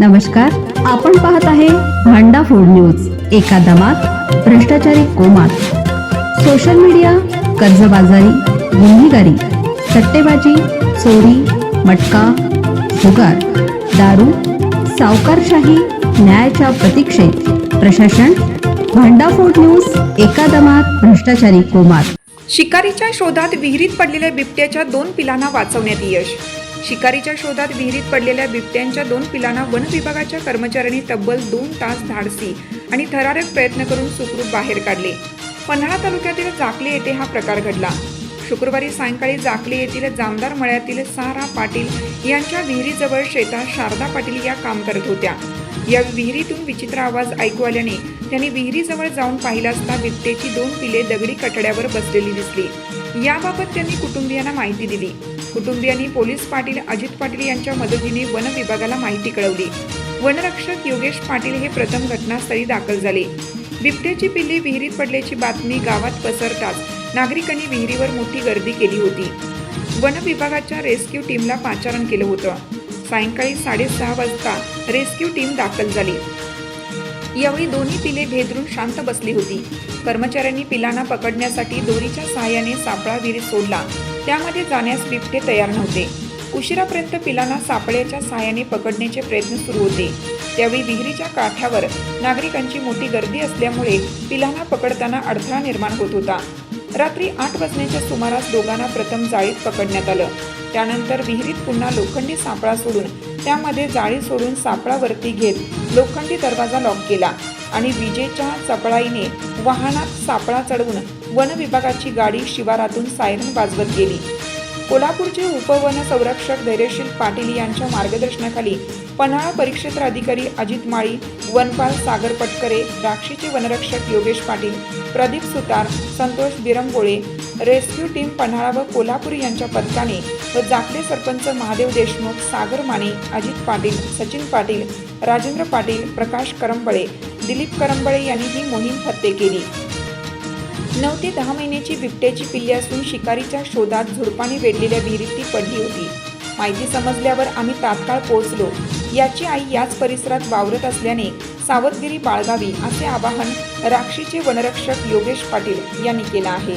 नमस्कार, आपण पाहत आहे भांडा फूड न्यूज। एका दमात भ्रष्टाचारी कोमात, सोशल मीडिया, कर्जबाजारी, गुन्हेगारी, सट्टेबाजी, चोरी, मटका, जुगार, दारू, सावकारशाही, न्यायाच्या प्रतीक्षेत प्रशासन। भांडा फूड न्यूज, एका दमात भ्रष्टाचारी कोमात। शिकारीच्या शोधात विहिरीत पडलेल्या बिबट्याच्या 2 पिलांना वाचवण्यात यश। शिकारीच्या शोधात विहिरीत पडलेल्या बिबट्यांच्या 2 पिलांना वन विभागाच्या कर्मचाऱ्यांनी तब्बल 2 तास धाडसी आणि थरारक प्रयत्न करून सुखरूप बाहेर काढले। पन्हाळा तालुक्यातील जाकले येथे हा प्रकार घडला। शुक्रवारी सायंकाळी जाकले येथील जामदार मळ्यातील सारा पाटील यांच्या विहिरीजवळ शेतात शारदा पाटील या काम करत होत्या। या विहिरीतून विचित्र आवाज ऐकू आल्याने त्यांनी विहिरीजवळ जाऊन पाहिलं असता बिबट्याची 2 पिले दगडी कठड्यावर बसलेली दिसली। याबाबत त्यांनी कुटुंबियांना माहिती दिली। कुटुंबियांनी पोलीस पाटील अजित पाटील यांच्या मदतीने वन विभागाला माहिती कळवली। वनरक्षक योगेश पाटील हे प्रथम घटनास्थळी दाखल झाले। बिबट्याची पिल्ले विहिरीत पडल्याची बातमी गावात पसरताच नागरिकांनी विहिरीवर मोठी गर्दी केली होती। वन विभागाच्या रेस्क्यू टीमला पाचारण केलं होतं। सायंकाळी 6:30 वाजता रेस्क्यू टीम दाखल झाली। यावेळी दोन्ही पिले भेदरून शांत बसली होती। कर्मचाऱ्यांनी पिलांना पकडण्यासाठी दोरीच्या सहाय्याने सापळा विहिरीत सोडला। त्यामध्ये जाण्यास बिबटे तयार नव्हते। उशिरापर्यंत पिलांना सापळ्याच्या सहाय्याने पकडण्याचे प्रयत्न सुरू होते। त्यावेळी विहिरीच्या काठावर नागरिकांची मोठी गर्दी असल्यामुळे पिलांना पकडताना अडथळा निर्माण होत होता। रात्री 8 वाजण्याच्या सुमारास दोघांना प्रथम जाळीत पकडण्यात आलं। त्यानंतर विहिरीत पुन्हा लोखंडी सापळा सोडून त्यामध्ये जाळी सोडून सापळावरती घेत लोखंडी दरवाजा लॉक केला आणि विजेच्या चपळाईने वाहनात सापळा चढवून वन विभागाची गाडी शिवारातून सायरन वाजवत गेली। कोल्हापूरचे उपवन संरक्षक धैर्यशील पाटील यांच्या मार्गदर्शनाखाली पन्हाळा परिक्षेत्र अधिकारी अजित माळी, वनपाल सागर पटकरे, द्राक्षीचे वनरक्षक योगेश पाटील, प्रदीप सुतार, संतोष बिरंबोळे, रेस्क्यू टीम पन्हाळा व कोल्हापूर यांच्या पथकाने व जाकले सरपंच महादेव देशमुख, सागर माने, अजित पाटील, सचिन पाटील, राजेंद्र पाटील, प्रकाश करंबळे, दिलीप करंबळे यांनी ही मोहीम फत्ते केली। 9 ते 10 महिन्याची बिबट्याची पिल्ले असून शिकारीच्या शोधात झुडपाने वेढलेल्या विहिरीत ती पडली होती। माहिती समजल्यावर आम्ही तात्काळ पोहोचलो। याची आई याच परिसरात वावरत असल्याने सावधगिरी बाळगावी असे आवाहन राक्षीचे वनरक्षक योगेश पाटील यांनी केले आहे।